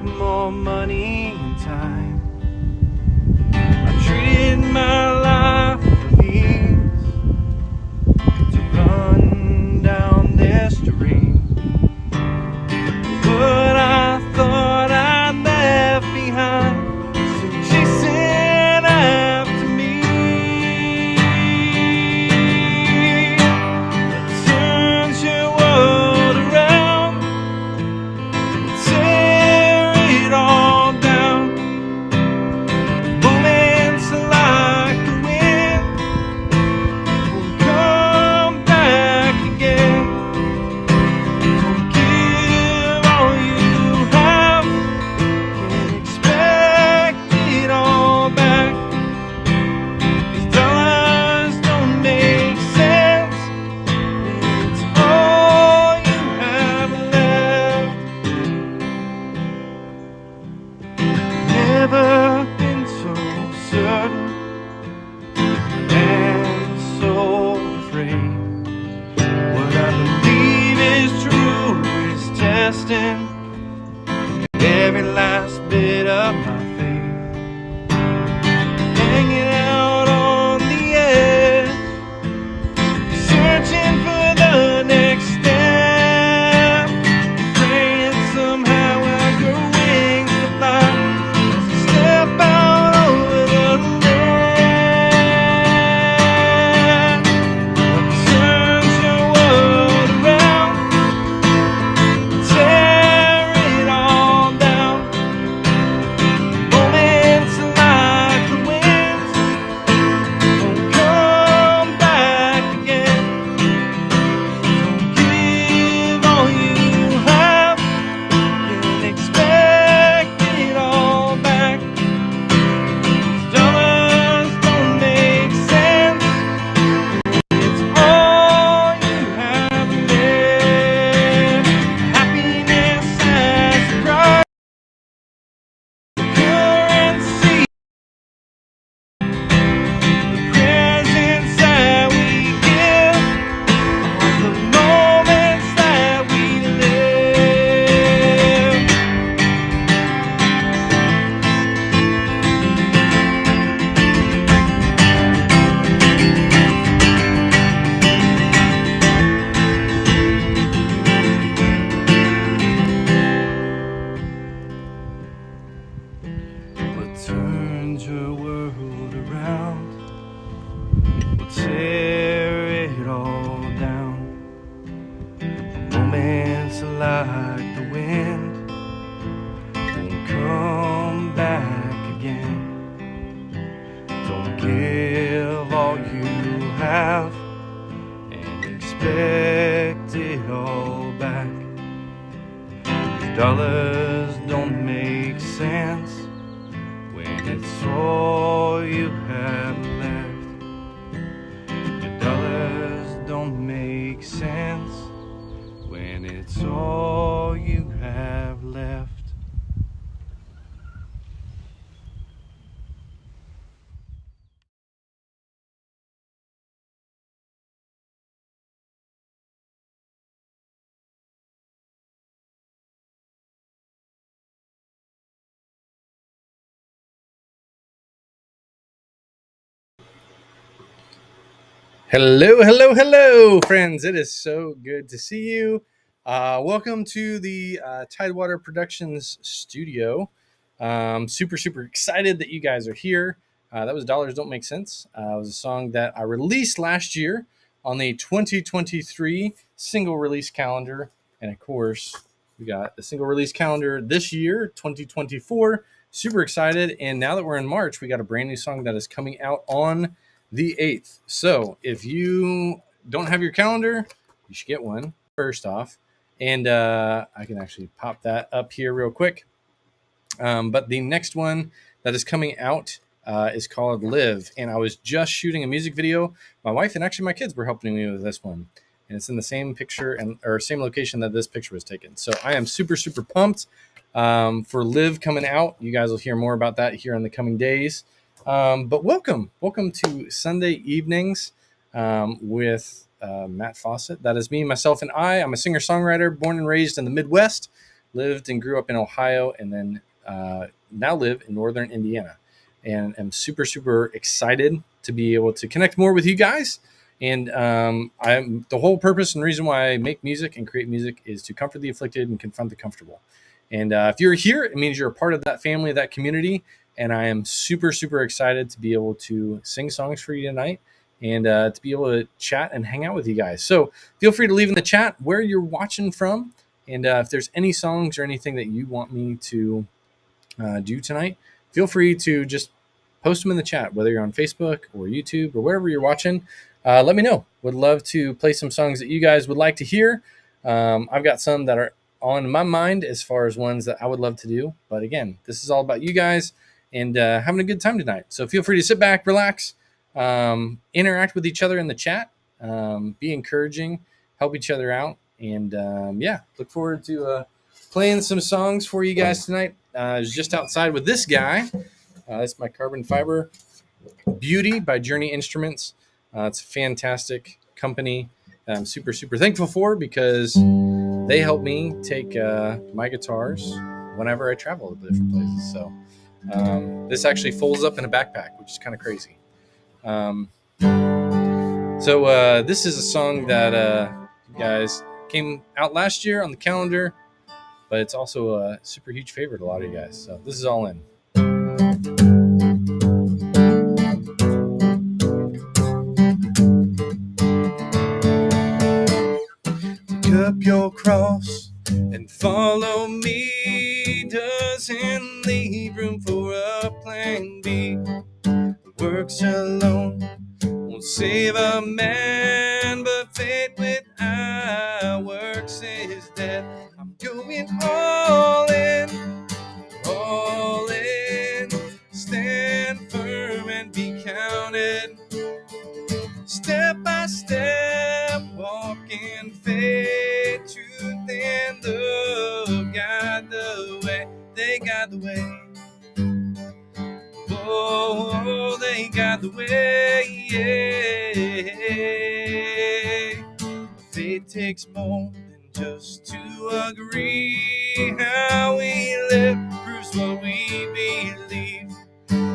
more money and time. I treated my life with ease to run down this dream. What I thought I'd left behind, so chasing after me. But turns your world around, tear it all down. Moments like the wind will come back again. Don't give all you have and expect it all back. 'Cause dollars don't make sense when it's all you have left. Never been so certain and so afraid. What I believe is true is testing every last bit of my faith. Hanging out on the edge, searching for the next step. Praying somehow I grow wings to fly as I step out over the ledge. What turns your world around, tear it all down. Moments like the wind won't come back again. Don't give all you have and expect it all back. 'Cause dollars don't make sense when it's all you have left. Happiness has a price, currency, the presents that we give, all the moments that we live. What turns your world around will tear it all down. Moments like the wind won't come back again. Don't give all you have and expect it all back. 'Cause dollars don't make sense when it's all you have left. Your dollars don't make sense when it's all you have left. Hello, hello, hello, friends. It is so good to see you. Welcome to the Tidewater Productions studio. Super, super excited that you guys are here. That was Dollars Don't Make Sense. It was a song that I released last year on the 2023 single release calendar. And of course, we got the single release calendar this year, 2024. Super excited. And now that we're in March, we got a brand new song that is coming out on the 8th. So if you don't have your calendar, you should get one first off. And I can actually pop that up here real quick. But the next one that is coming out is called Live. And I was just shooting a music video. My wife and actually my kids were helping me with this one. And it's in the same picture or same location that this picture was taken. So I am super, super pumped for Live coming out. You guys will hear more about that here in the coming days. But welcome to Sunday evenings with Matt Fawcett. That is me, myself, and I. I'm a singer-songwriter born and raised in the Midwest, lived and grew up in Ohio, and then now live in northern Indiana. And I'm super, super excited to be able to connect more with you guys. And I'm the whole purpose and reason why I make music and create music is to comfort the afflicted and confront the comfortable. And if you're here, it means you're a part of that family, that community. And I am super, super excited to be able to sing songs for you tonight and to be able to chat and hang out with you guys. So feel free to leave in the chat where you're watching from. And if there's any songs or anything that you want me to do tonight, feel free to just post them in the chat, whether you're on Facebook or YouTube or wherever you're watching. Let me know. Would love to play some songs that you guys would like to hear. I've got some that are on my mind as far as ones that I would love to do. But again, this is all about you guys and having a good time tonight. So feel free to sit back, relax, interact with each other in the chat, be encouraging, help each other out. And yeah, look forward to playing some songs for you guys tonight. I was just outside with this guy. That's my carbon fiber Beauty by Journey Instruments. It's a fantastic company. I'm super, super thankful for because they help me take my guitars whenever I travel to different places. So this actually folds up in a backpack, which is kind of crazy. So this is a song that you guys came out last year on the calendar, but it's also a super huge favorite to a lot of you guys. So this is All In. Take up your cross and follow me. Doesn't leave room for a plan B. Works alone won't save a man, but faith without works is dead. I'm going all in, all in. Stand firm and be counted. Step by step, walk in faith, truth and love. Guide the way, they guide the way. Oh, they got the way. Yeah. Faith takes more than just to agree. How we live proves what we believe.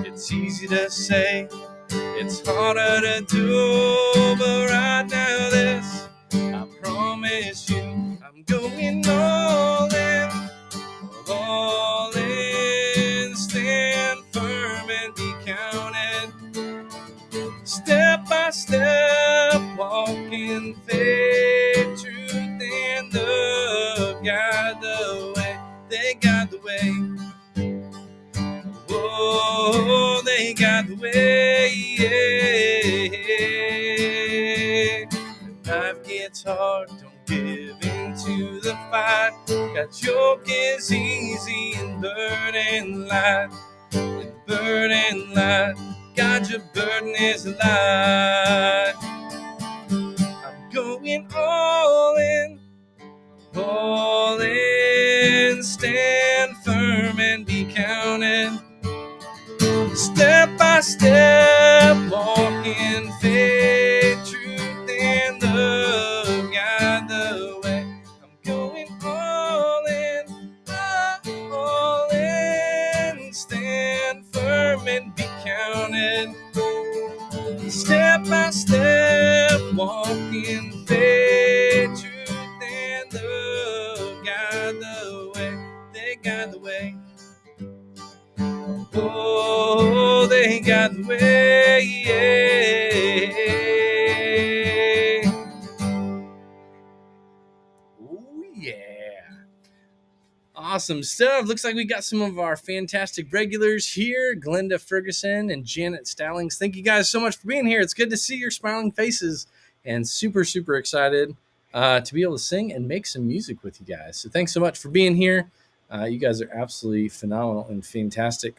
It's easy to say, it's harder to do, but right now this, I promise you, I'm going all in, all in. Stand firm and be counted. Step by step, walk in faith, truth and love. Guide the way, they guide the way. Oh, they got the way. Yeah. When life gets hard, don't give in to the fight. Got yoke is easy and burden light. And burden light. God, your burden is light. I'm going all in. All in. Stand firm and be counted. Step by step, walk in faith, truth and love. Guide the way. I'm going all in. Stand firm and be counted. Step by step, walk in faith, truth and love. Guide the way, they guide the way. Oh, they got the way, yeah. Oh, yeah. Awesome stuff. Looks like we got some of our fantastic regulars here, Glenda Ferguson and Janet Stallings. Thank you guys so much for being here. It's good to see your smiling faces and super, super excited to be able to sing and make some music with you guys. So thanks so much for being here. You guys are absolutely phenomenal and fantastic.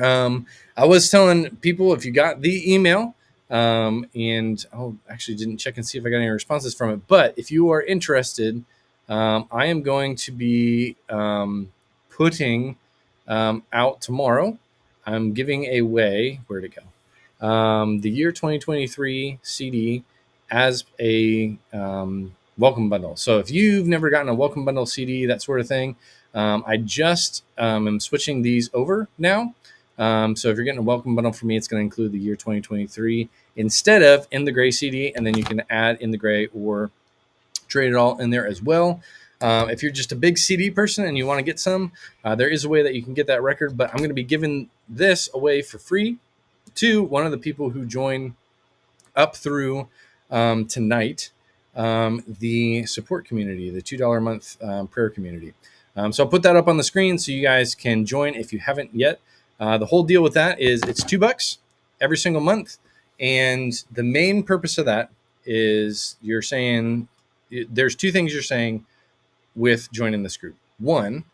I was telling people if you got the email, and actually didn't check and see if I got any responses from it. But if you are interested, I am going to be putting out tomorrow. I'm giving away, where'd it go? The year 2023 CD as a welcome bundle. So if you've never gotten a welcome bundle CD, that sort of thing, I just am switching these over now. So if you're getting a welcome bundle from me, it's going to include the year 2023 instead of In the Gray CD, and then you can add In the Gray or trade it all in there as well. If you're just a big CD person and you want to get some, there is a way that you can get that record, but I'm going to be giving this away for free to one of the people who join up through tonight, the support community, the $2 a month prayer community. So I'll put that up on the screen so you guys can join if you haven't yet. The whole deal with that is it's $2 every single month. And the main purpose of that is you're saying there's two things you're saying with joining this group. One,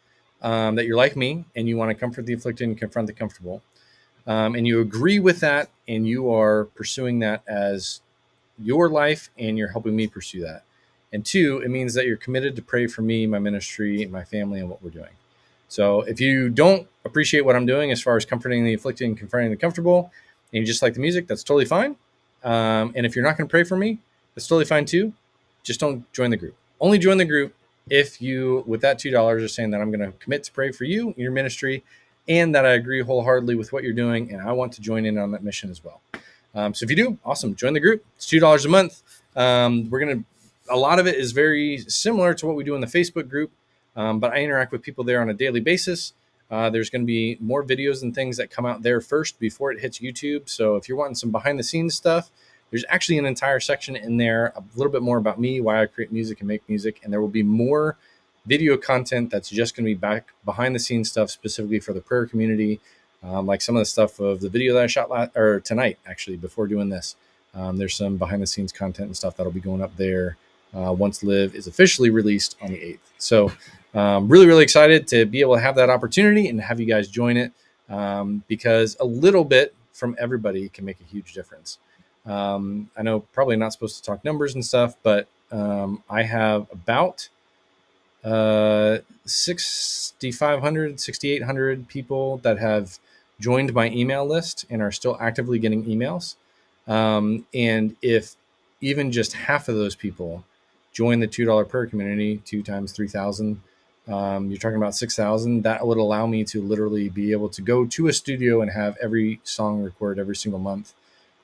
that you're like me and you want to comfort the afflicted and confront the comfortable. And you agree with that and you are pursuing that as your life and you're helping me pursue that. And two, it means that you're committed to pray for me, my ministry, my family, and what we're doing. So if you don't appreciate what I'm doing as far as comforting the afflicted and confronting the comfortable, and you just like the music, that's totally fine. And if you're not going to pray for me, that's totally fine too. Just don't join the group. Only join the group if you, with that $2, are saying that I'm going to commit to pray for you, your ministry, and that I agree wholeheartedly with what you're doing, and I want to join in on that mission as well. So if you do, awesome, join the group. It's $2 a month. A lot of it is very similar to what we do in the Facebook group, but I interact with people there on a daily basis. There's going to be more videos and things that come out there first before it hits YouTube. So if you're wanting some behind the scenes stuff, there's actually an entire section in there, a little bit more about me, why I create music and make music. And there will be more video content that's just going to be back behind the scenes stuff specifically for the prayer community. Like some of the stuff of the video that I shot tonight, actually, before doing this. There's some behind the scenes content and stuff that'll be going up there once Live is officially released on the 8th. So really, really excited to be able to have that opportunity and have you guys join it because a little bit from everybody can make a huge difference. I know probably not supposed to talk numbers and stuff, but I have about 6,500, 6,800 people that have joined my email list and are still actively getting emails. And if even just half of those people join the $2 prayer community, 2 times 3,000, you're talking about 6,000. That would allow me to literally be able to go to a studio and have every song recorded every single month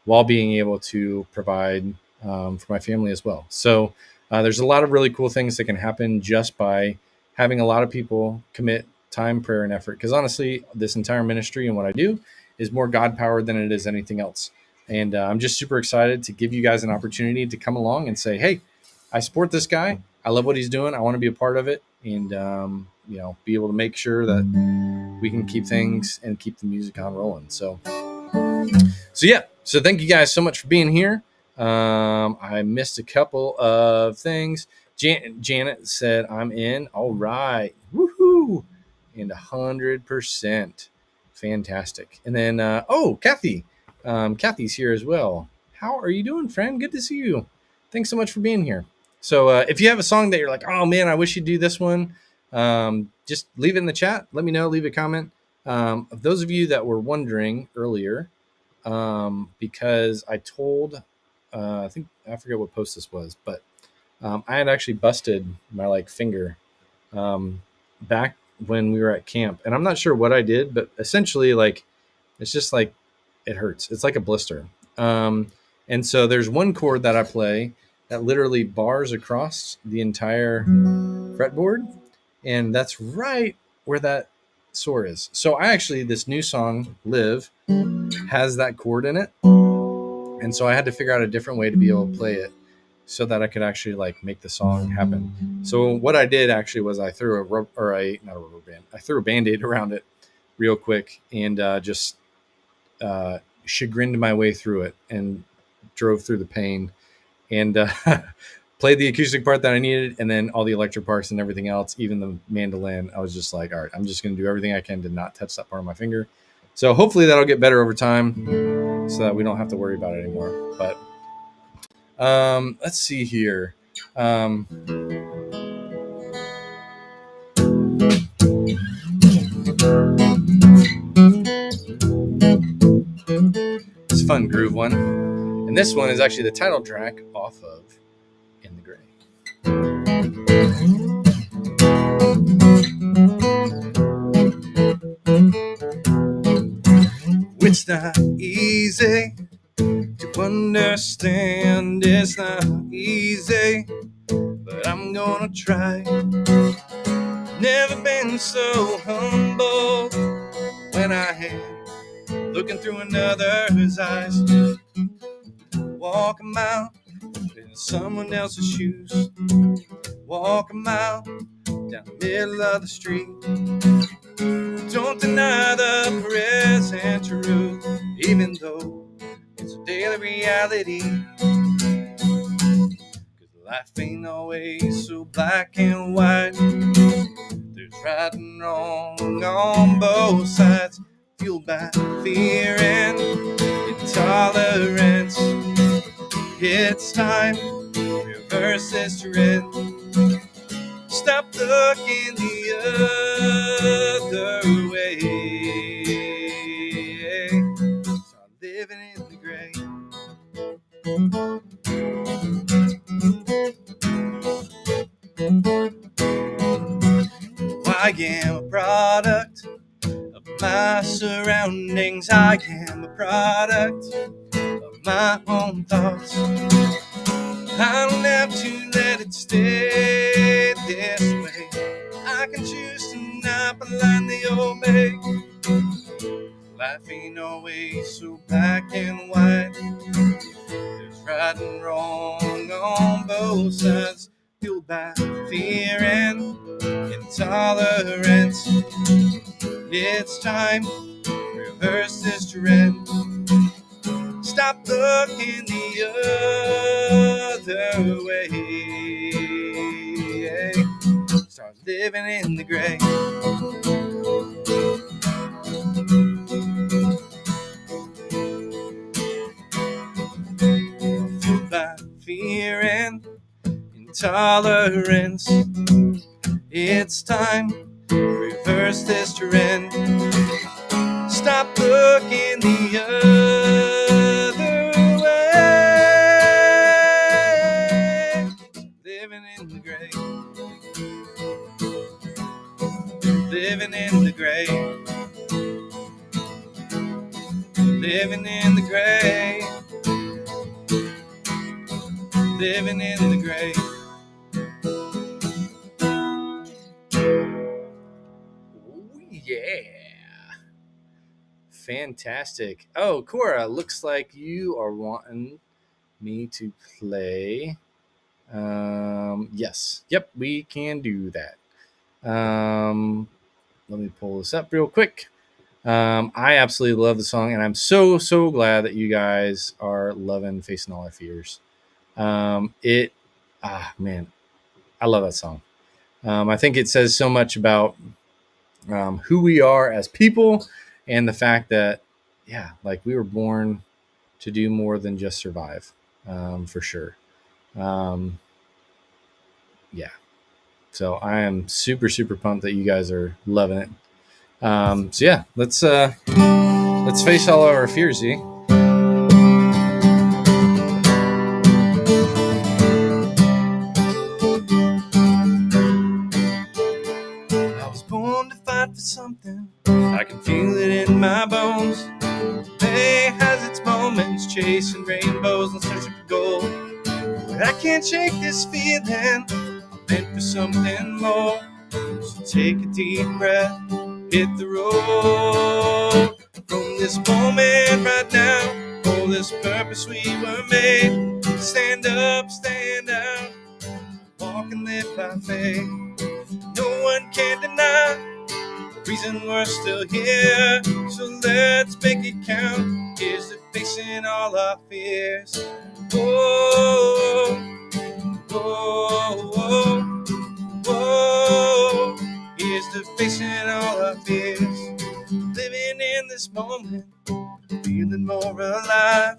while being able to provide for my family as well. So there's a lot of really cool things that can happen just by having a lot of people commit time, prayer, and effort. Because honestly, this entire ministry and what I do is more God-powered than it is anything else. And I'm just super excited to give you guys an opportunity to come along and say, hey, I support this guy. I love what he's doing. I want to be a part of it and, be able to make sure that we can keep things and keep the music on rolling. So yeah. So thank you guys so much for being here. I missed a couple of things. Janet said, I'm in. All right. Woohoo. And 100%. Fantastic. And then, Kathy. Kathy's here as well. How are you doing, friend? Good to see you. Thanks so much for being here. So if you have a song that you're like, oh, man, I wish you'd do this one, just leave it in the chat. Let me know. Leave a comment. Those of you that were wondering earlier, because I told, I forget what post this was, but I had actually busted my finger back when we were at camp, and I'm not sure what I did, but essentially it's just it hurts. It's like a blister. And so there's one chord that I play that literally bars across the entire fretboard, and that's right where that sore is. So this new song, Live, has that chord in it. And so I had to figure out a different way to be able to play it so that I could actually make the song happen. So what I did actually was I threw I threw a Band-Aid around it real quick and just chagrined my way through it and drove through the pain and played the acoustic part that I needed, and then all the electric parts and everything else, even the mandolin. I was just like, all right, I'm just going to do everything I can to not touch that part of my finger. So hopefully that'll get better over time so that we don't have to worry about it anymore. But let's see here. It's a fun groove one. And this one is actually the title track off of In the Gray. It's not easy to understand, it's not easy, but I'm gonna try. Never been so humble when I am looking through another's eyes. Walk a mile in someone else's shoes. Walk a mile down the middle of the street. Don't deny the present truth, even though it's a daily reality. 'Cause life ain't always so black and white. There's right and wrong on both sides, fueled by fear and intolerance. It's time to reverse this trend. Stop looking the other way. Start living in the gray. I am a product of my surroundings. I am a product of my own thoughts. I don't have to let it stay this way. I can choose to not blindly obey. Life ain't always so black and white. There's right and wrong on both sides, fueled by fear and intolerance. It's time to reverse this trend. Stop looking the other way. Start living in the gray. Fueled by fear and intolerance. It's time to reverse this trend. Stop looking the other way. Living in the gray. Living in the gray. Living in the gray. Living in the gray. Oh, yeah. Fantastic. Oh, Cora, looks like you are wanting me to play. Yes. Yep, we can do that. Let me pull this up real quick. I absolutely love the song, and I'm so glad that you guys are loving Facing All Our Fears. Man, I love that song. I think it says so much about who we are as people, and the fact that, yeah, like we were born to do more than just survive, for sure. Yeah. So I am super pumped that you guys are loving it. So yeah, let's face all our fears, Z. I was born to fight for something. I can feel it in my bones. Day has its moments, chasing rainbows and searching for gold. But I can't shake this feeling. I'm meant for something more. So take a deep breath, hit the road. From this moment right now, for this purpose we were made. Stand up, stand out, walk and live by faith. No one can deny the reason we're still here. So let's make it count. Here's to facing all our fears. Whoa, whoa, whoa, whoa. Here's to facing all our fears. Living in this moment, feeling more alive,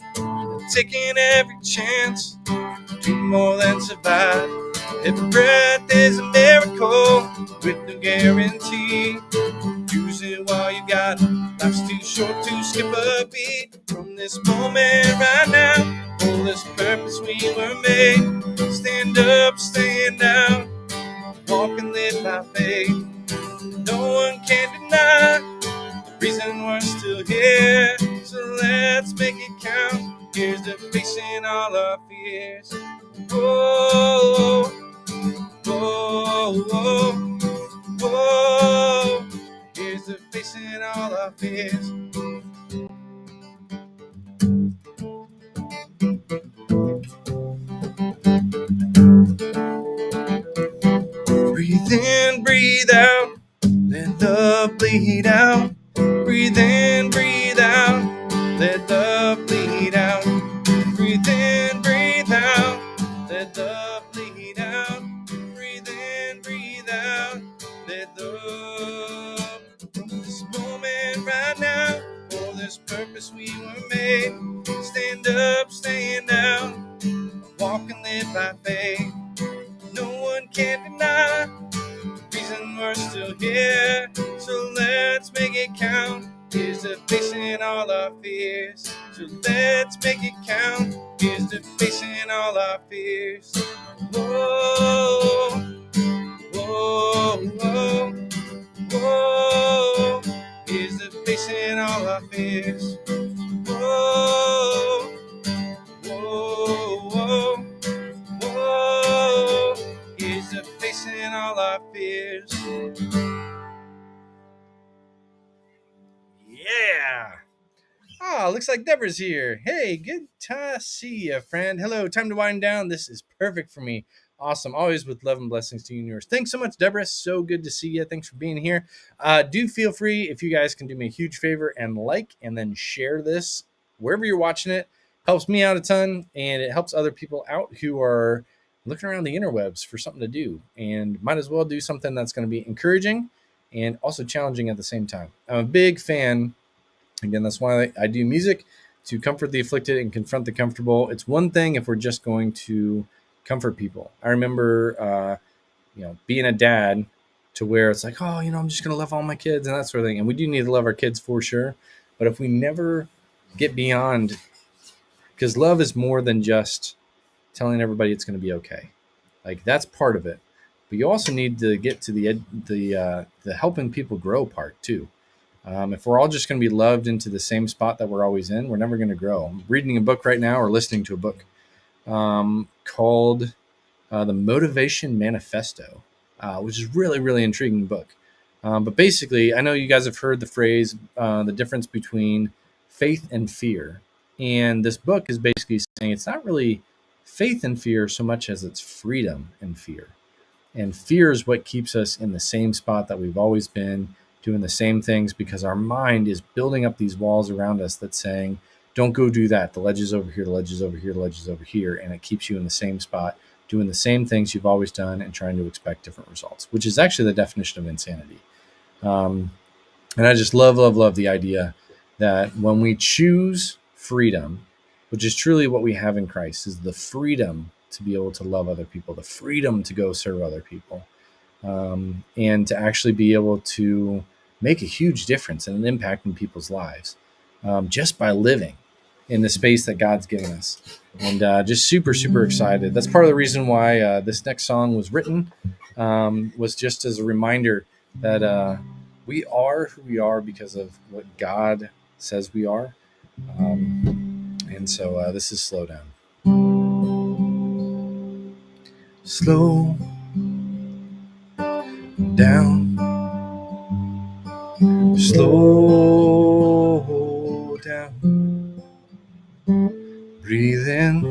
taking every chance, do more than survive. Every breath is a miracle with no guarantee. Use it while you got it. Life's too short to skip a beat. From this moment right now, for this purpose we were made. Stand up, stand out, walk and live by faith. No one can deny the reason we're still here. let's make it count. Here's to facing all our fears. Whoa, whoa, whoa, whoa. Here's to facing all our fears. Breathe in, breathe out. Let love bleed out. Breathe in, breathe out. Let love bleed out. Breathe in, breathe out. Let love bleed out. Breathe in, breathe out. Let love. This moment right now, for this purpose we were made. Stand up, stand out. Walk and live by faith. No one can deny reason we're still here, so let's make it count. Here's to facing all our fears. So let's make it count. Here's to facing all our fears. Whoa, whoa, whoa, whoa. Here's to facing all our fears. Whoa, whoa, whoa, whoa. Here's to facing all our fears. Yeah. Looks like Deborah's here. Hey, good to see you, friend. Hello, time to wind down. This is perfect for me. Awesome. Always with love and blessings to you and yours. Thanks so much, Deborah. So good to see you. Thanks for being here. Do feel free, if you guys can do me a huge favor and like and then share this wherever you're watching it. Helps me out a ton, and it helps other people out who are looking around the interwebs for something to do, and might as well do something that's going to be encouraging and also challenging at the same time. I'm a big fan. Again, that's why I do music, to comfort the afflicted and confront the comfortable. It's one thing if we're just going to comfort people. I remember, being a dad to where it's like, oh, I'm just going to love all my kids and that sort of thing. And we do need to love our kids for sure. But if we never get beyond, because love is more than just telling everybody it's going to be okay. Like, that's part of it. But you also need to get to the helping people grow part too. If we're all just going to be loved into the same spot that we're always in, we're never going to grow. I'm reading a book right now, or listening to a book called The Motivation Manifesto, which is really, really intriguing book. But basically, I know you guys have heard the phrase, the difference between faith and fear. And this book is basically saying it's not really faith and fear so much as it's freedom and fear. And fear is what keeps us in the same spot that we've always been, doing the same things, because our mind is building up these walls around us that's saying, don't go do that. The ledge is over here, the ledge is over here, the ledge is over here. And it keeps you in the same spot, doing the same things you've always done and trying to expect different results, which is actually the definition of insanity. And I just love the idea that when we choose freedom, which is truly what we have in Christ, is the freedom to be able to love other people, the freedom to go serve other people, and to actually be able to make a huge difference and an impact in people's lives, just by living in the space that God's given us. And just super, super excited. That's part of the reason why this next song was written, was just as a reminder that we are who we are because of what God says we are. And so this is Slow Down. Slow down, slow down, breathe in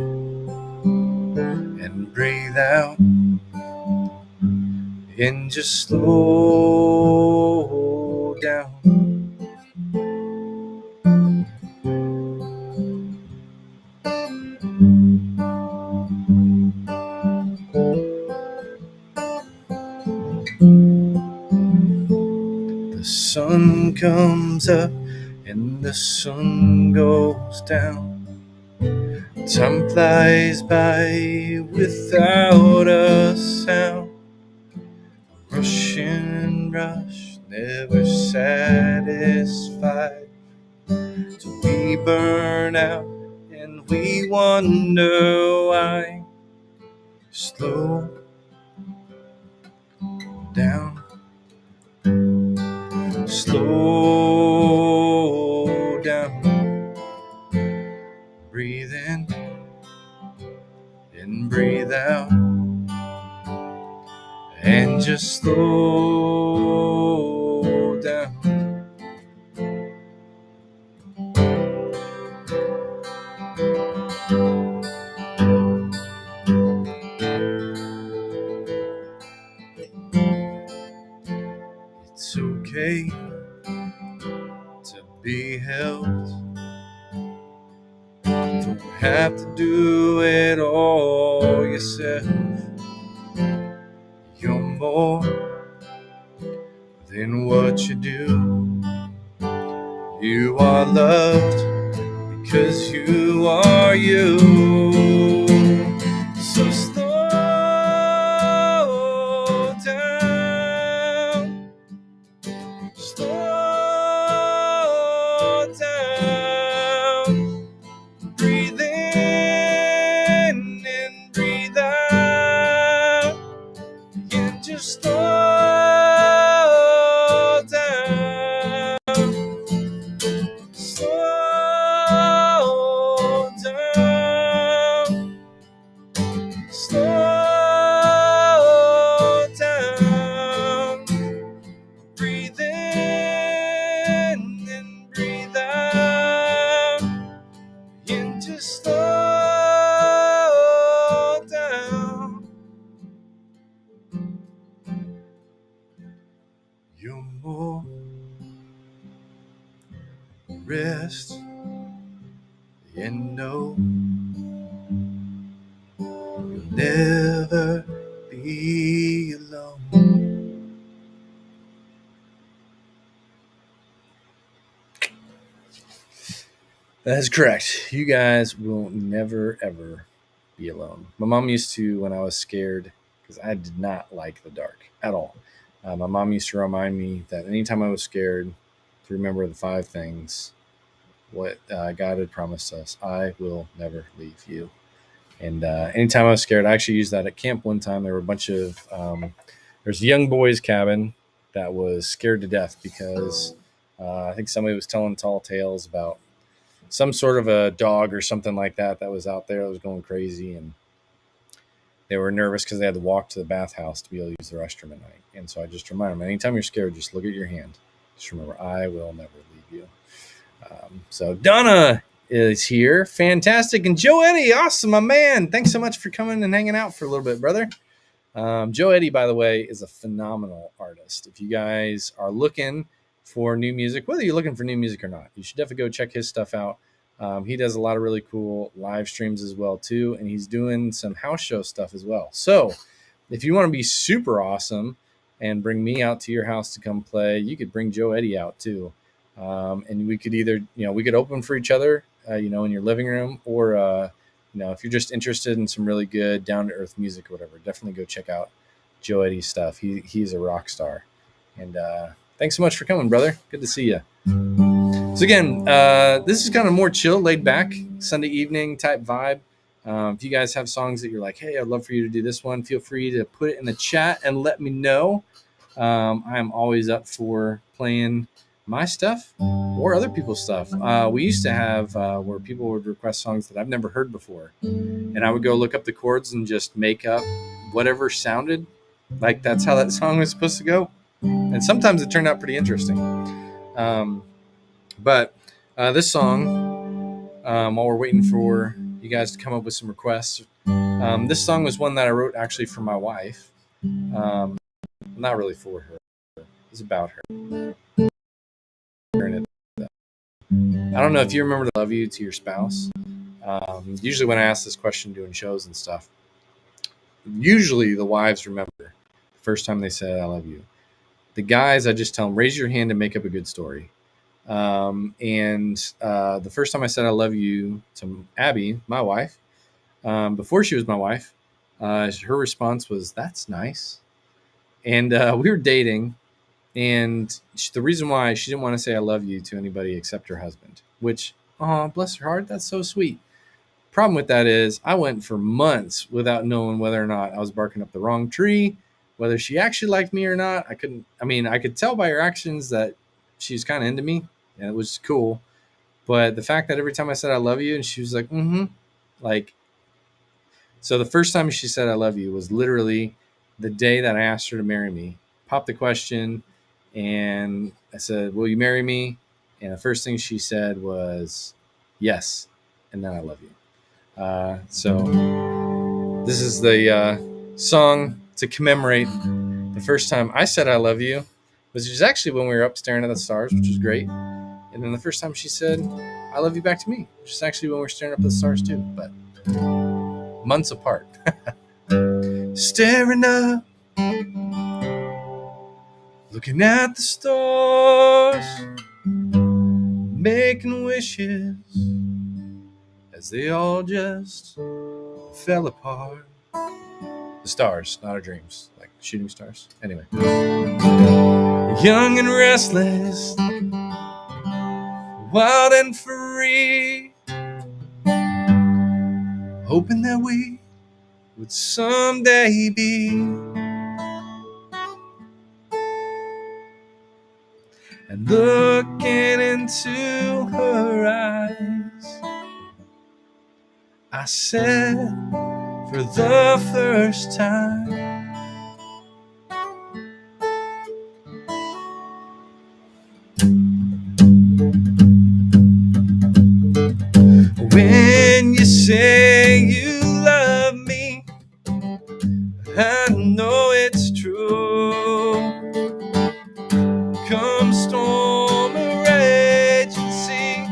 and breathe out, and just slow down. The sun comes up and the sun goes down. Time flies by without a sound. Rush and rush, never satisfied, till we burn out and we wonder why. Slow down, slow down, just slow down. It's okay to be held. Don't have to do it all yourself. You're more than what you do. You are loved because you are you. So slow down, slow down. Breathe in and breathe out. And just slow down, slow down, slow down. Breathe in and breathe out. And just slow down. You're more. Rest and know you'll never be alone. That is correct. You guys will never, ever be alone. My mom used to, when I was scared, because I did not like the dark at all. My mom used to remind me that anytime I was scared, to remember the 5 things, what God had promised us: I will never leave you. And anytime I was scared, I actually used that at camp one time. There were a bunch of, there's a young boys' cabin that was scared to death because I think somebody was telling tall tales about some sort of a dog or something like that was out there that was going crazy. And they were nervous because they had to walk to the bathhouse to be able to use the restroom at night. And so I just remind them, anytime you're scared, just look at your hand. Just remember, I will never leave you. So Donna is here. Fantastic. And Joe Eddie, awesome, my man. Thanks so much for coming and hanging out for a little bit, brother. Joe Eddie, by the way, is a phenomenal artist. If you guys are looking for new music, whether you're looking for new music or not, you should definitely go check his stuff out. He does a lot of really cool live streams as well, too. And he's doing some house show stuff as well. So if you want to be super awesome and bring me out to your house to come play, you could bring Joe Eddie out, too. And we could either, we could open for each other, in your living room, or, if you're just interested in some really good down to earth music or whatever, definitely go check out Joe Eddie's stuff. He's a rock star. And thanks so much for coming, brother. Good to see you. So again, this is kind of more chill, laid back, Sunday evening type vibe. If you guys have songs that you're like, hey, I'd love for you to do this one, feel free to put it in the chat and let me know. I'm always up for playing my stuff or other people's stuff. We used to have where people would request songs that I've never heard before, and I would go look up the chords and just make up whatever sounded like that's how that song was supposed to go. And sometimes it turned out pretty interesting. But this song, while we're waiting for you guys to come up with some requests, this song was one that I wrote actually for my wife. Not really for her. It's about her. I don't know if you remember to love you to your spouse. Usually when I ask this question doing shows and stuff, usually the wives remember the first time they said I love you. The guys, I just tell them, raise your hand and make up a good story. The first time I said I love you to Abby, my wife, before she was my wife, her response was, that's nice. And we were dating. And the reason why she didn't want to say I love you to anybody except her husband, which, oh, bless her heart, that's so sweet. Problem with that is I went for months without knowing whether or not I was barking up the wrong tree, whether she actually liked me or not. I could tell by her actions that she's kind of into me, and it was cool. But the fact that every time I said I love you, and she was like, so the first time she said I love you was literally the day that I asked her to marry me. Popped the question, and I said, "Will you marry me?" And the first thing she said was, "Yes," and then "I love you." So this is the song to commemorate the first time I said "I love you," which was actually when we were up staring at the stars, which was great. And then the first time she said "I love you" back to me, which is actually when we were staring up at the stars too, but months apart. Staring up, looking at the stars, making wishes as they all just fell apart. The stars, not our dreams, like shooting stars. Anyway, young and restless, wild and free, hoping that we would someday be. And looking into her eyes, I said for the first time, when you say you love me, I know it's true. Come storm or rage and sea,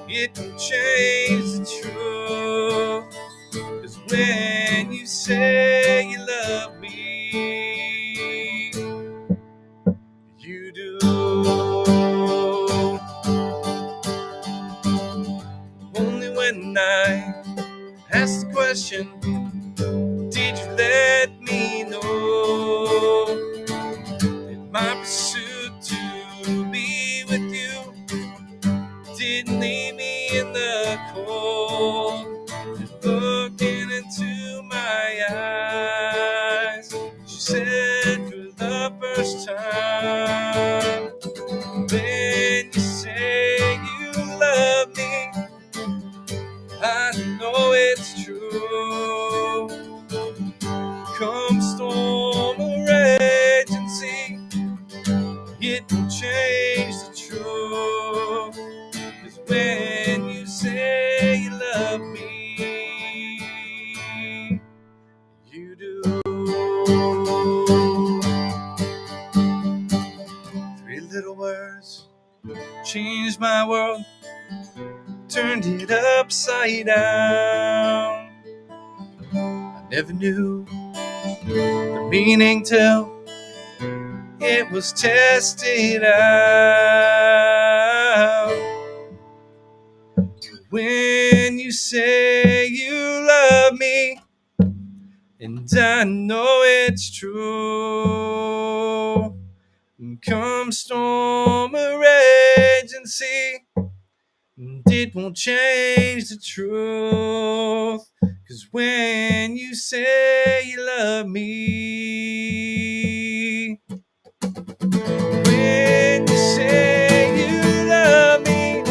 it can change the truth. 'Cause when you say you love me, you do. Only when I ask the question, did you let me know that my pursuit to be with you didn't leave me in the cold? Looking into my eyes, she said for the first time, when you say you love me, I know it's true. Come storm or rage and see, it will change the truth. 'Cause when you say you love me, you do. 3 little words changed my world, turned it upside down. I never knew the meaning till it was tested out. When you say you love me, and I know it's true, come storm or rage and see, and it won't change the truth. 'Cause when you say you love me, when you say you love me,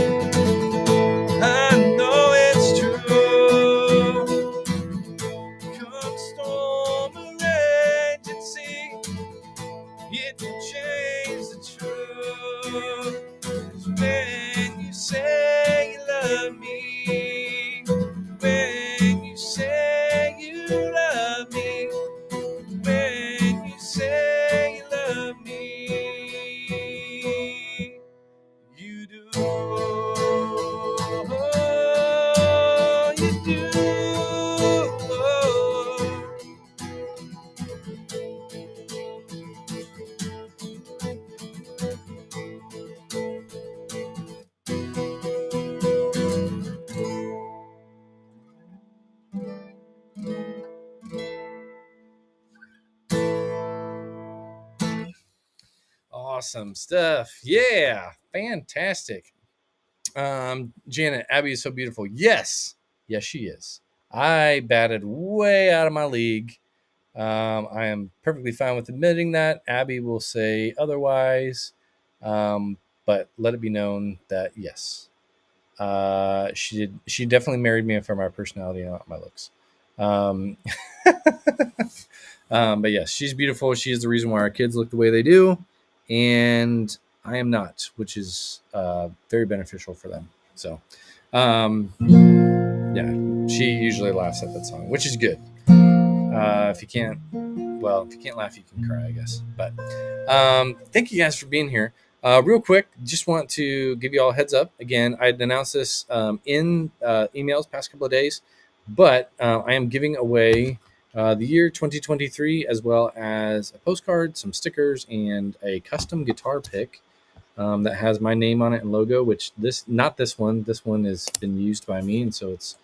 I know it's true. Come storm or rage and see, it will change the truth. 'Cause when you say you love me, when you say you love me, when you say you love me, you do. Oh, you do. Awesome stuff. Yeah, fantastic. Janet, Abby is so beautiful. Yes, she is. I batted way out of my league. I am perfectly fine with admitting that. Abby will say otherwise, but let it be known that yes, she did. She definitely married me for my personality, not my looks. But yes, she's beautiful. She is the reason why our kids look the way they do, and I am not, which is very beneficial for them. So, yeah, she usually laughs at that song, which is good. If you can't laugh, you can cry, I guess. But thank you guys for being here. Real quick, just want to give you all a heads up. Again, I announced this in emails past couple of days, but I am giving away the year 2023, as well as a postcard, some stickers, and a custom guitar pick that has my name on it and logo. Which not this one. This one has been used by me, and so it's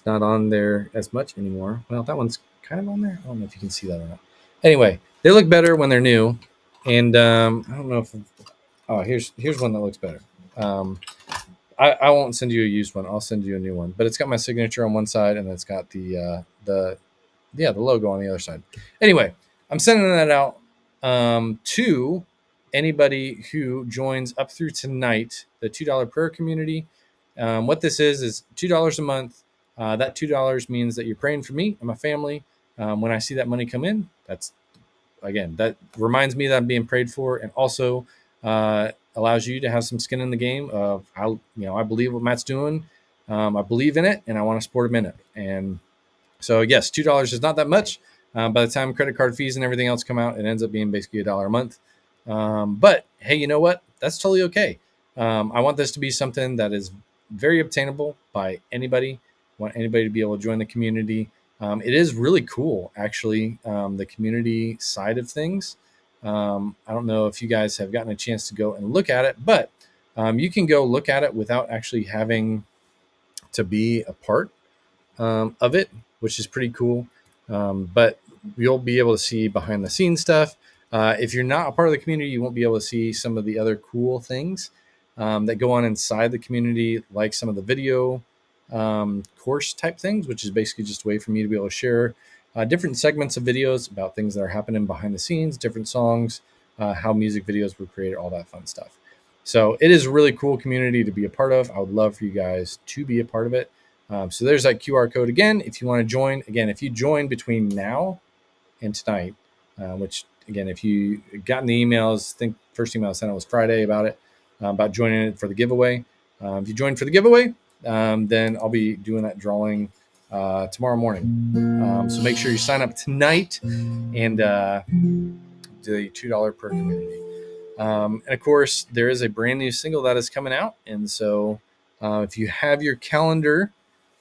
not on there as much anymore. Well, that one's kind of on there. I don't know if you can see that or not. Anyway, they look better when they're new, and I don't know if. Oh, here's one that looks better. I won't send you a used one. I'll send you a new one. But it's got my signature on one side, and it's got the logo on the other side. Anyway, I'm sending that out to anybody who joins up through tonight, the $2 prayer community. What this is $2 a month. That $2 means that you're praying for me and my family. When I see that money come in, that reminds me that I'm being prayed for, and also allows you to have some skin in the game of how, I believe what Matt's doing. I believe in it, and I want to support him in it. And so, yes, $2 is not that much. By the time credit card fees and everything else come out, it ends up being basically $1 a month. But hey, you know what? That's totally okay. I want this to be something that is very obtainable by anybody. I want anybody to be able to join the community. It is really cool, actually, the community side of things. I don't know if you guys have gotten a chance to go and look at it, but you can go look at it without actually having to be a part of it, which is pretty cool. But you'll be able to see behind the scenes stuff. If you're not a part of the community, you won't be able to see some of the other cool things that go on inside the community, like some of the video course type things, which is basically just a way for me to be able to share different segments of videos about things that are happening behind the scenes, different songs, how music videos were created, all that fun stuff. So it is a really cool community to be a part of. I would love for you guys to be a part of it. So there's that QR code again. If you want to join, again, if you join between now and tonight, which again, if you gotten the emails, I think first email I sent out was Friday about it, about joining it for the giveaway. If you join for the giveaway, then I'll be doing that drawing tomorrow morning. So make sure you sign up tonight and do the $2 per community. And of course, there is a brand new single that is coming out. And so if you have your calendar,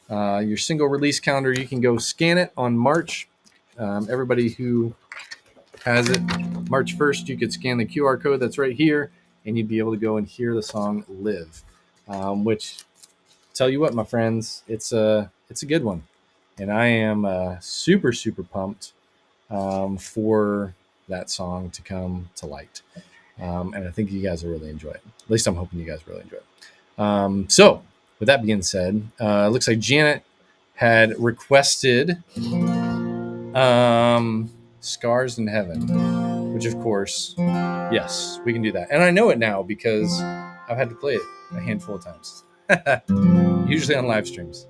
your single release calendar, you can go scan it on March. Everybody who has it, March 1st, you could scan the QR code that's right here, and you'd be able to go and hear the song Live, which, tell you what, my friends, it's a good one. And I am super, super pumped for that song to come to light. And I think you guys will really enjoy it. At least I'm hoping you guys really enjoy it. So with that being said, it looks like Janet had requested Scars in Heaven, which of course, yes, we can do that. And I know it now because I've had to play it a handful of times, usually on live streams.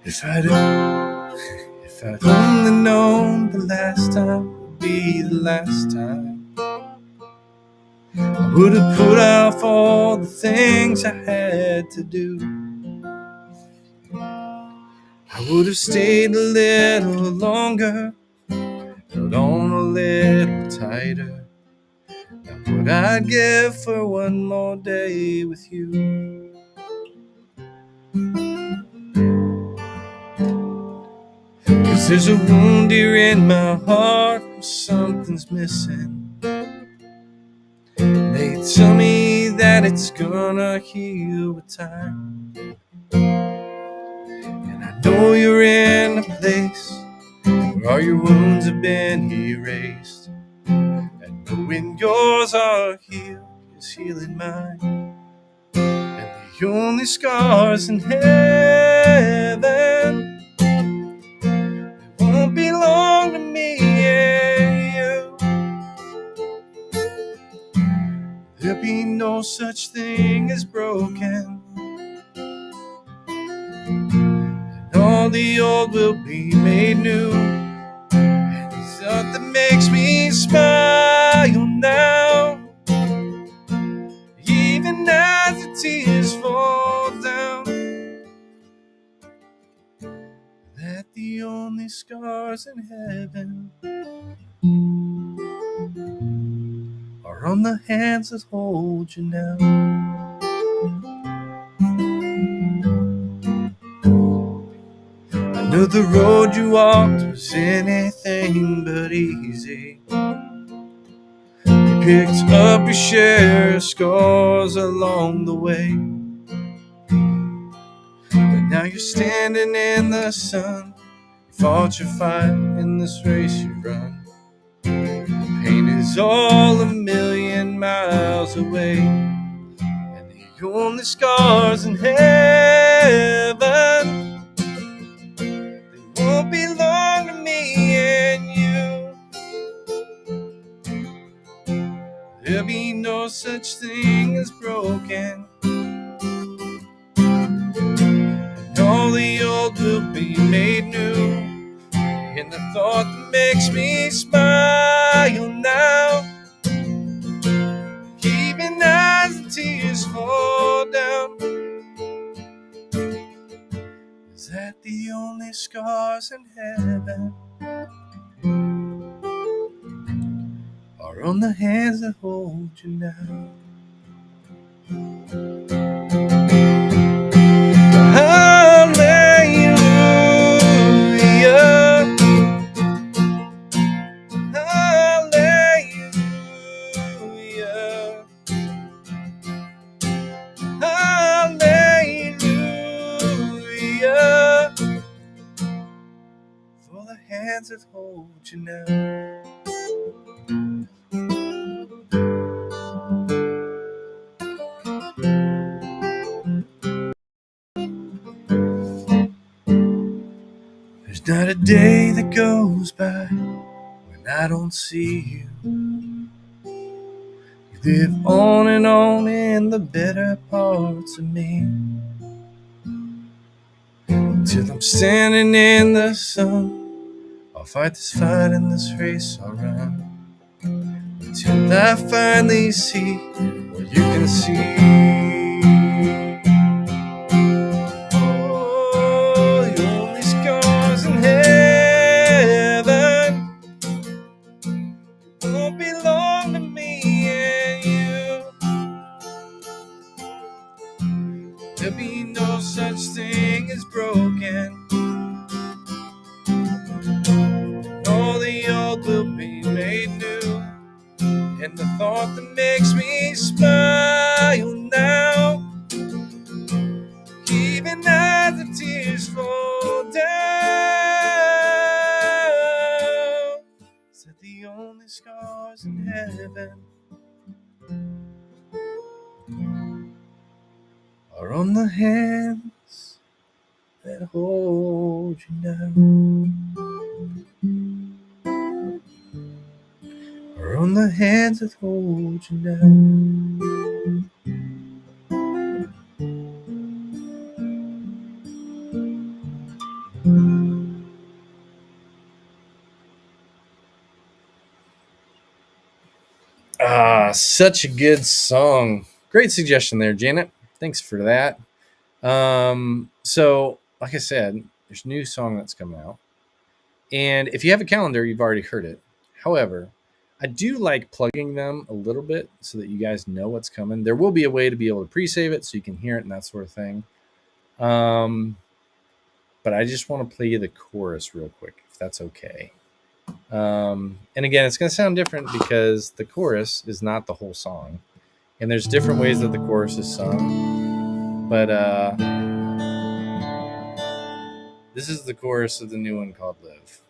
If I'd only known the last time would be the last time, I would have put off all the things I had to do. I would have stayed a little longer, held on a little tighter. Not what I'd give for one more day with you. Cause there's a wound here in my heart, something's missing. They tell me that it's gonna heal with time. And I know you're in a place where all your wounds have been erased. And knowing yours are healed is healing mine. And the only scars in heaven, they won't belong to me and you. There'll be no no such thing as broken. And all the old will be made new. And something makes me smile now, even as the tears fall down. That the only scars in heaven are on the hands that hold you now. I knew the road you walked was anything but easy. You picked up your share of scars along the way, but now you're standing in the sun. You fought your fight in this race you run. Pain is all a million miles away, and the only scars in heaven, they won't belong to me and you. There'll be no such thing as broken, and all the old will be made new. And the thought that makes me smile now, even as the tears fall down, is that the only scars in heaven are on the hands that hold you now. Hallelujah, hallelujah, hallelujah, for the hands that hold you now. There's not a day that goes by when I don't see you. You live on in the better parts of me, till I'm standing in the sun. I'll fight this fight in this race I'll run, until I finally see what you can see. Oh, the only scars in heaven won't belong to me and you. There'll be no such thing as broken. All the old will be made new. And the thought that makes me smile now, even as the tears fall down, is that the only scars in heaven are on the hands that hold you now. Are on the hands that hold you now. Such a good song. Great suggestion there, Janet. Thanks for that. So, like I said, there's a new song that's coming out. And if you have a calendar, you've already heard it. However, I do like plugging them a little bit so that you guys know what's coming. There will be a way to be able to pre-save it so you can hear it and that sort of thing. But I just want to play you the chorus real quick, if that's okay. And again, it's going to sound different because the chorus is not the whole song. And there's different ways that the chorus is sung. But this is the chorus of the new one called Live.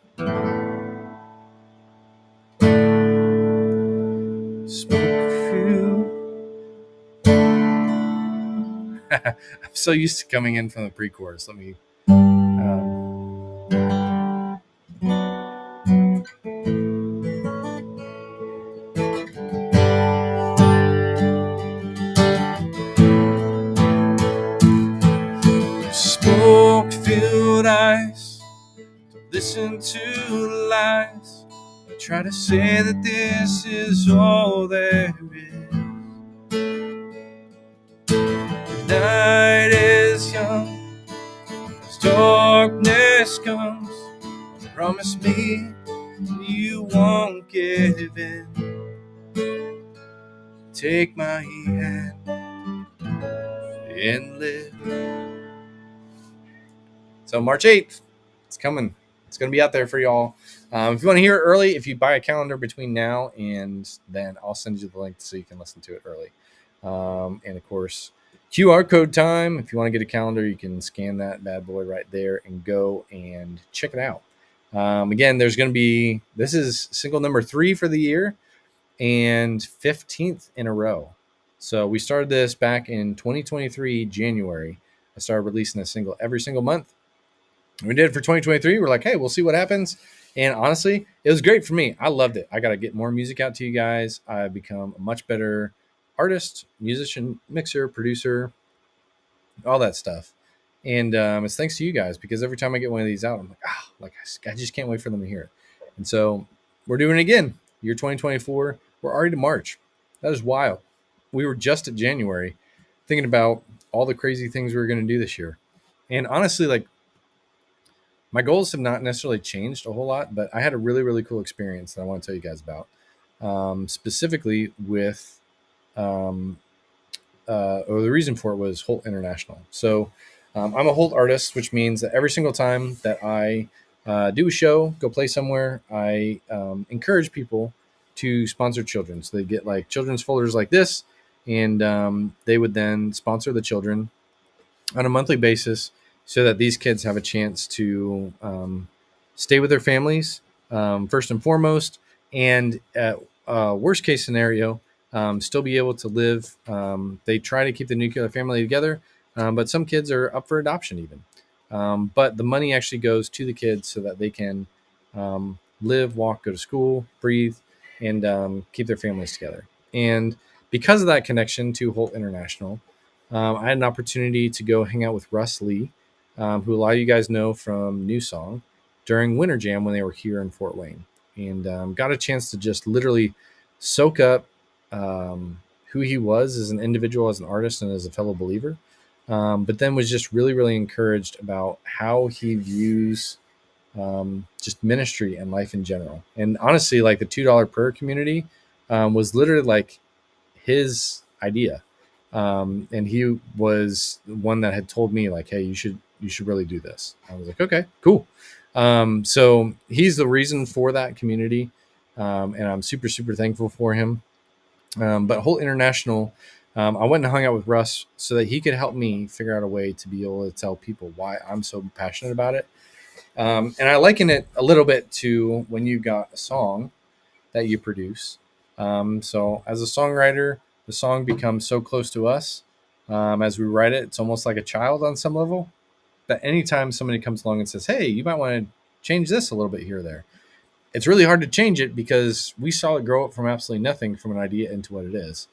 I'm so used to coming in from the pre-chorus. Let me listen to lies. I try to say that this is all there is. The night is young as darkness comes. Promise me you won't give in. Take my hand and live. So March 8th, it's coming. It's going to be out there for y'all. If you want to hear it early, if you buy a calendar between now and then, I'll send you the link so you can listen to it early. And of course, QR code time. If you want to get a calendar, you can scan that bad boy right there and go and check it out. Again, there's going to be, this is single number 3 for the year and 15th in a row. So we started this back in 2023, January. I started releasing a single every single month. We did it for 2023. We're like, hey, we'll see what happens. And honestly, it was great for me. I loved it. I got to get more music out to you guys. I've become a much better artist, musician, mixer, producer, all that stuff. And it's thanks to you guys, because every time I get one of these out, I'm like, I just can't wait for them to hear it. And so we're doing it again. Year 2024. We're already to March. That is wild. We were just at January thinking about all the crazy things we were going to do this year. And honestly, like, my goals have not necessarily changed a whole lot, but I had a really, really cool experience that I want to tell you guys about, specifically with, or the reason for it was Holt International. So I'm a Holt artist, which means that every single time that I do a show, go play somewhere, I encourage people to sponsor children. So they get like children's folders like this, and they would then sponsor the children on a monthly basis, so that these kids have a chance to stay with their families, first and foremost, and at worst case scenario, still be able to live. They try to keep the nuclear family together, but some kids are up for adoption even. But the money actually goes to the kids so that they can live, walk, go to school, breathe, and keep their families together. And because of that connection to Holt International, I had an opportunity to go hang out with Russ Lee, who a lot of you guys know from New Song, during Winter Jam when they were here in Fort Wayne, and got a chance to just literally soak up who he was as an individual, as an artist, and as a fellow believer. But then was just really, really encouraged about how he views just ministry and life in general. And honestly, like the $2 prayer community was literally like his idea. And he was one that had told me like, hey, you should really do this. I was like, okay, cool. So he's the reason for that community. And I'm super, super thankful for him. But Holt International, I went and hung out with Russ so that he could help me figure out a way to be able to tell people why I'm so passionate about it. And I liken it a little bit to when you got a song that you produce. So as a songwriter, the song becomes so close to us as we write it. It's almost like a child on some level, that anytime somebody comes along and says, hey, you might want to change this a little bit here or there, it's really hard to change it because we saw it grow up from absolutely nothing, from an idea into what it is.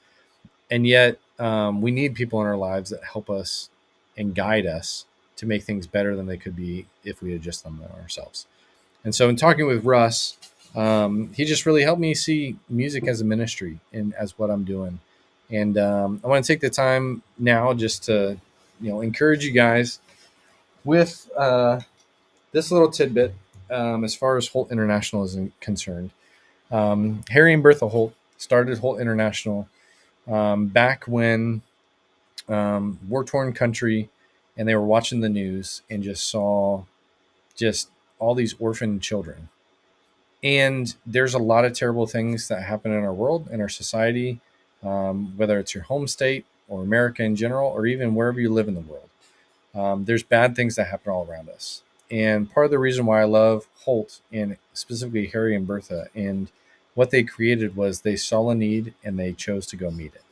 And yet we need people in our lives that help us and guide us to make things better than they could be if we had just done them ourselves. And so in talking with Russ, he just really helped me see music as a ministry and as what I'm doing. And I want to take the time now just to, encourage you guys with this little tidbit as far as Holt International is concerned. Harry and Bertha Holt started Holt International back when war-torn country, and they were watching the news and just saw just all these orphaned children. And there's a lot of terrible things that happen in our world, in our society, whether it's your home state or America in general, or even wherever you live in the world. There's bad things that happen all around us. And part of the reason why I love Holt, and specifically Harry and Bertha, and what they created was they saw a need and they chose to go meet it.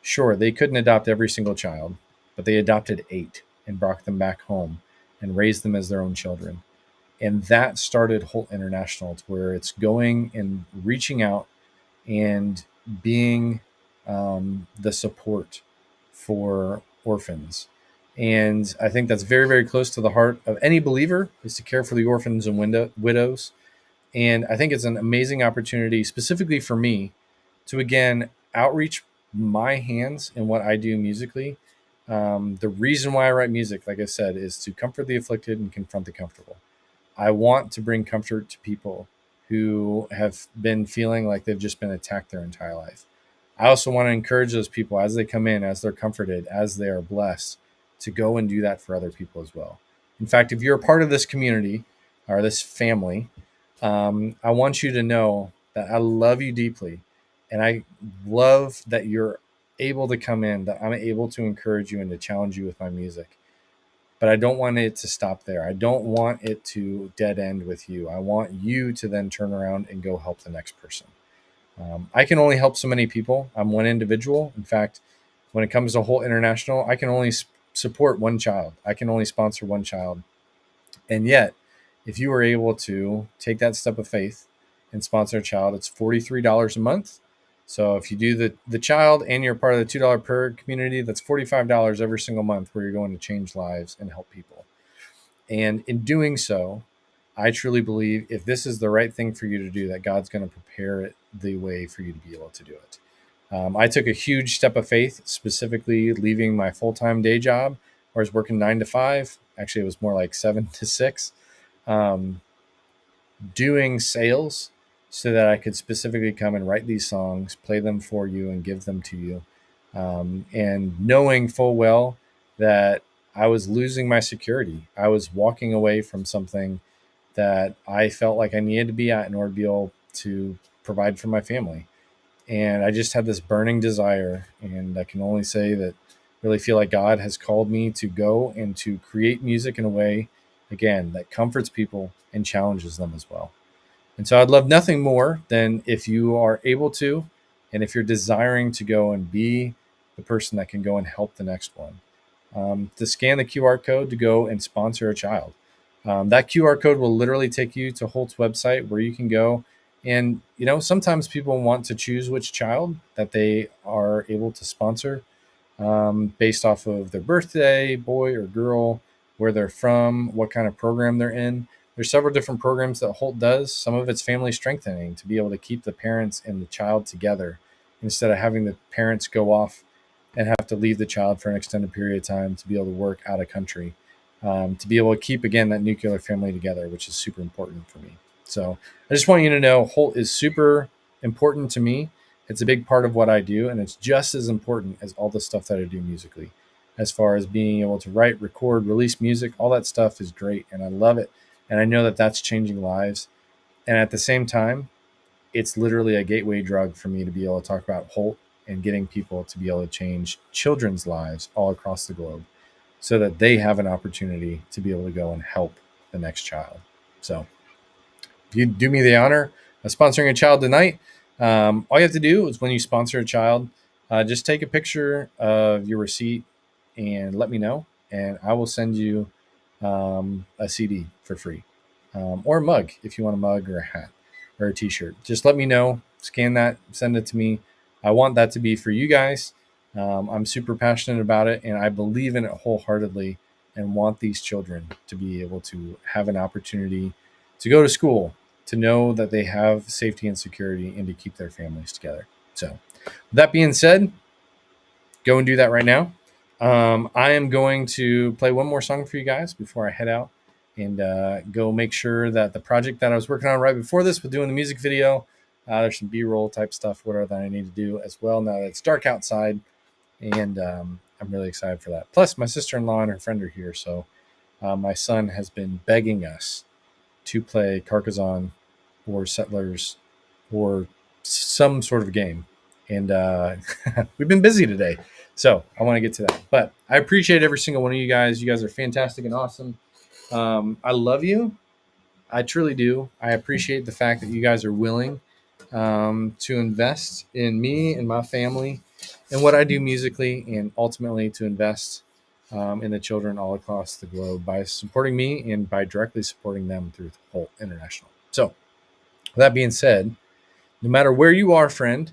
Sure, they couldn't adopt every single child, but they adopted 8 and brought them back home and raised them as their own children. And that started Holt International, to where it's going and reaching out and being the support for orphans. And I think that's very, very close to the heart of any believer, is to care for the orphans and widows. And I think it's an amazing opportunity, specifically for me, to again outreach my hands in what I do musically. The reason why I write music, like I said, is to comfort the afflicted and confront the comfortable. I want to bring comfort to people who have been feeling like they've just been attacked their entire life. I also want to encourage those people as they come in, as they're comforted, as they are blessed, to go and do that for other people as well. In fact, if you're a part of this community or this family, I want you to know that I love you deeply. And I love that you're able to come in, that I'm able to encourage you and to challenge you with my music. But I don't want it to stop there. I don't want it to dead end with you. I want you to then turn around and go help the next person. I can only help so many people. I'm one individual. In fact, when it comes to Holt International, I can only support one child. I can only sponsor one child. And yet, if you were able to take that step of faith and sponsor a child, it's $43 a month. So if you do the child and you're part of the $2 per community, that's $45 every single month, where you're going to change lives and help people. And in doing so, I truly believe if this is the right thing for you to do, that God's going to prepare it the way for you to be able to do it. I took a huge step of faith, specifically leaving my full-time day job, where I was working 9 to 5. Actually, it was more like 7 to 6, doing sales so that I could specifically come and write these songs, play them for you, and give them to you. And knowing full well that I was losing my security. I was walking away from something that I felt like I needed to be at in order to be able to provide for my family. And I just had this burning desire, and I can only say that really feel like God has called me to go and to create music in a way, again, that comforts people and challenges them as well. And so I'd love nothing more than if you are able to, and if you're desiring to go and be the person that can go and help the next one, to scan the QR code to go and sponsor a child. That QR code will literally take you to Holt's website, where you can go. And, sometimes people want to choose which child that they are able to sponsor, based off of their birthday, boy or girl, where they're from, what kind of program they're in. There's several different programs that Holt does. Some of it's family strengthening, to be able to keep the parents and the child together instead of having the parents go off and have to leave the child for an extended period of time to be able to work out of country, to be able to keep, again, that nuclear family together, which is super important for me. So I just want you to know Holt is super important to me. It's a big part of what I do, and it's just as important as all the stuff that I do musically. As far as being able to write, record, release music, all that stuff is great, and I love it. And I know that that's changing lives. And at the same time, it's literally a gateway drug for me to be able to talk about Holt and getting people to be able to change children's lives all across the globe, so that they have an opportunity to be able to go and help the next child. So if you do me the honor of sponsoring a child tonight, all you have to do is, when you sponsor a child, just take a picture of your receipt and let me know, and I will send you a CD for free, or a mug if you want a mug or a hat or a t-shirt. Just let me know, scan that, send it to me. I want that to be for you guys. I'm super passionate about it, and I believe in it wholeheartedly, and want these children to be able to have an opportunity to go to school, to know that they have safety and security, and to keep their families together. So with that being said, go and do that right now. I am going to play one more song for you guys before I head out and go make sure that the project that I was working on right before this, with doing the music video, there's some B-roll type stuff, whatever that I need to do as well, now that it's dark outside. And I'm really excited for that. Plus, my sister-in-law and her friend are here, so my son has been begging us to play Carcassonne or Settlers or some sort of game. And we've been busy today, so I want to get to that. But I appreciate every single one of you guys. You guys are fantastic and awesome. I love you. I truly do. I appreciate the fact that you guys are willing to invest in me and my family and what I do musically, and ultimately to invest in the children all across the globe by supporting me and by directly supporting them through Holt International. So, with that being said, no matter where you are, friend,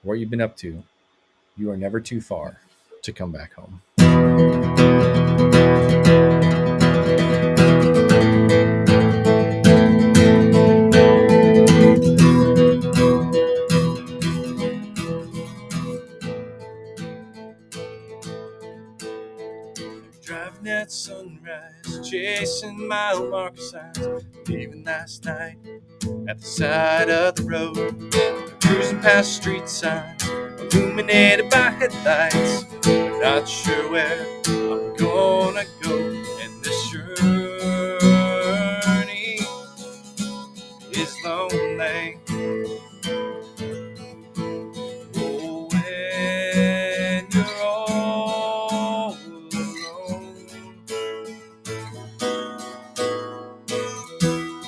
what you've been up to, you are never too far to come back home. passing mile marker signs, leaving last night at the side of the road, cruising past street signs, illuminated by headlights. I'm not sure where I'm gonna go, and this journey is lonely. Oh, when you're all alone,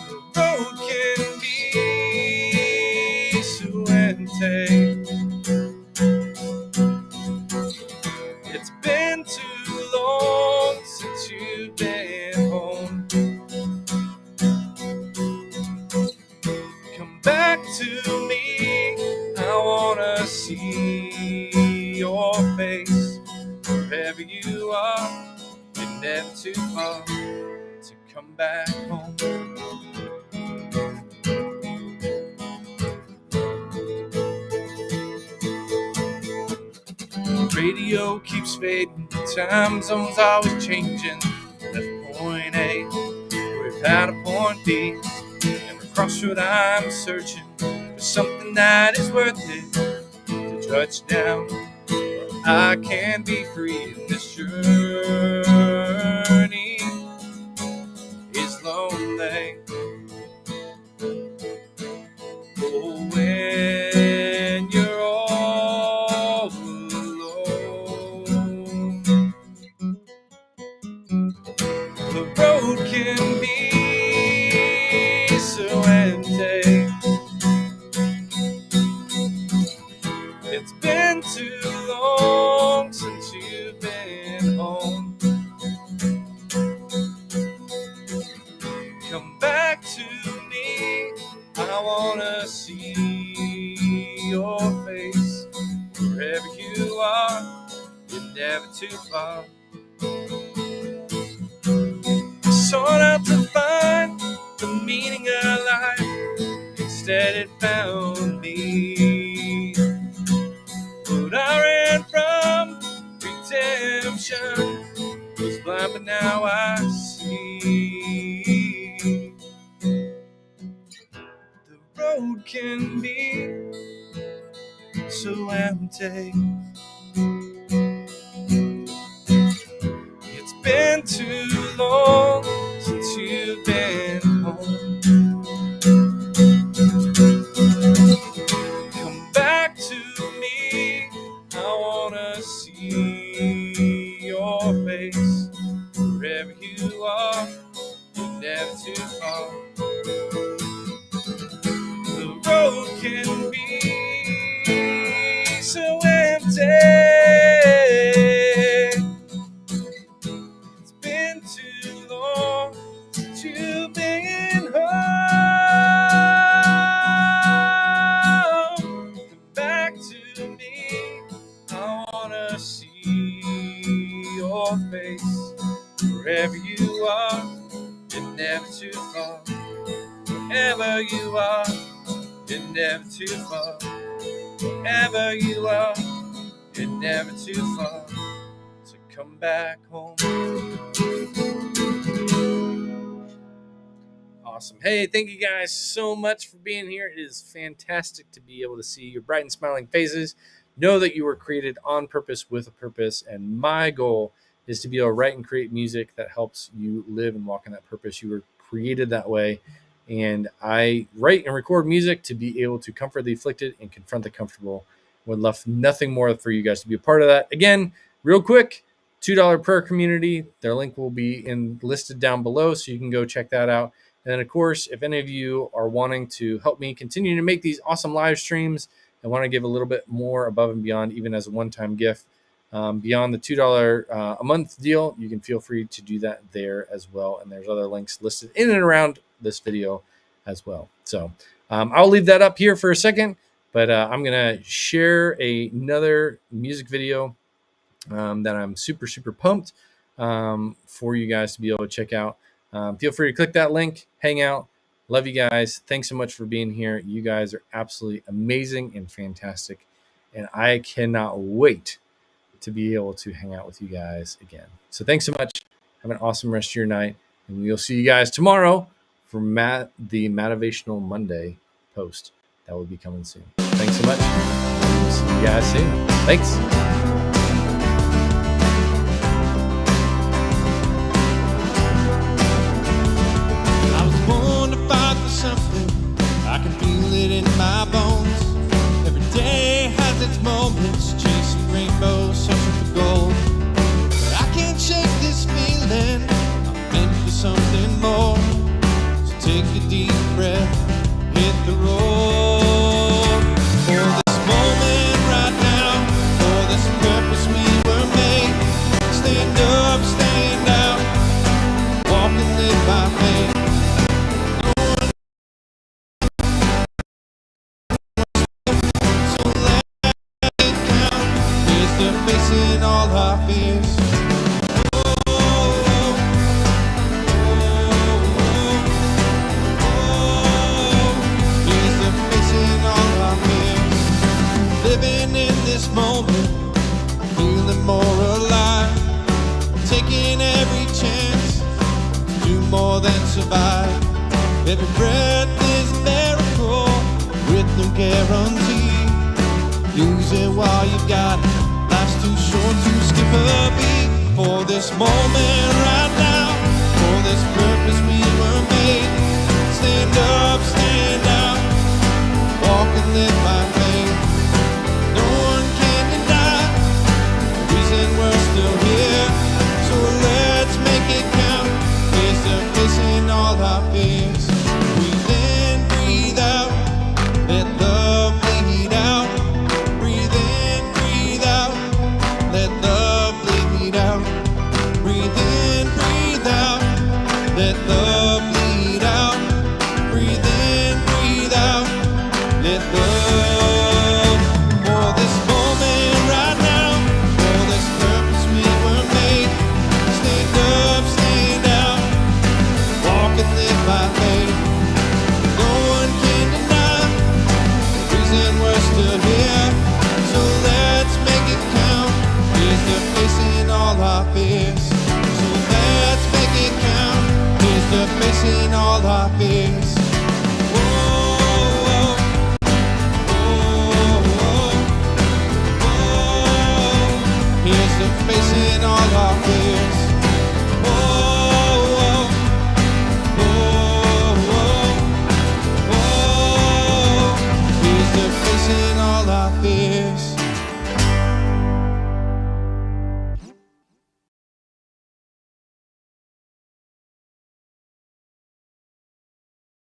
the road can be so empty. It's been too long since you've been home. Come back to me, I wanna see your face. Wherever you are, you're never too far to come back home. Radio keeps fading, time zone's always changing. Left point A, we've had a point B. Every crossroad I'm searching for something that is worth it to touch down. I can be free, and this journey is lonely. Oh, when you're all alone, the road can be so empty. It's been too long since you've been home. Come back to me, I wanna see your face. Wherever you are, you're never too far. Sought out to find the meaning of life, instead it found me. But I ran from redemption, was blind but now I see. The road can be so empty. It's been too long since you've been home. Come back to me, I wanna see your face. Wherever you are, you're never too far. The road can be so empty. It's been too long since you've been home. Come back to me, I wanna see your face. Wherever you are, you're never too far. Wherever you are, you're never too far. Wherever you are, you're never too far to come back home. Awesome. Hey, thank you guys so much for being here. It is fantastic to be able to see your bright and smiling faces. Know that you were created on purpose with a purpose, and my goal is to be able to write and create music that helps you live and walk in that purpose. You were created that way, and I write and record music to be able to comfort the afflicted and confront the comfortable. Would love nothing more for you guys to be a part of that. Again, real quick, $2 prayer community. Their link will be listed down below, so you can go check that out. And then, of course, if any of you are wanting to help me continue to make these awesome live streams and want to give a little bit more above and beyond, even as a one-time gift, beyond the $2 a month deal, you can feel free to do that there as well. And there's other links listed in and around this video as well. So I'll leave that up here for a second, but I'm going to share another music video that I'm super, super pumped for you guys to be able to check out. Feel free to click that link, hang out. Love you guys. Thanks so much for being here. You guys are absolutely amazing and fantastic. And I cannot wait to be able to hang out with you guys again. So thanks so much. Have an awesome rest of your night. And we'll see you guys tomorrow for the Motivational Monday post. That will be coming soon. Thanks so much. We'll see you guys soon. Thanks. Something I can feel it in my bones. Every day has its moments, chasing rainbows, searching for gold. But I can't shake this feeling. I'm meant for something more. So take a deep breath, hit the road. For this moment right now, for this purpose we were made. Stand up, stand out, walk and live by faith. Facing all our fears. Here's the facing all our fears. Living in this moment, feeling more alive. Taking every chance to do more than survive. Every breath is a miracle with no guarantee. Use it while you've got it. Life's too short to skip a beat. For this moment right now, for this purpose we were made. Stand up, stand out, walk and live by faith. No one can deny the reason we're still here. So let's make it count. Face to face in all our fears. Breathe in, breathe out, let love bleed out. Breathe in, breathe out, let love bleed out. Breathe in, breathe out, let love bleed out. Breathe in, breathe out, let love. For this moment right now, for this purpose we were made. Stand up, stand out, walk and live by faith. No one can deny the reason we're still here. So let's make it count. Here's the facing all our fears. So let's make it count. Here's the facing all our fears. Whoa, whoa, whoa, whoa. Here's the facing all our fears. Whoa, whoa, whoa, whoa. Here's the facing all our fears.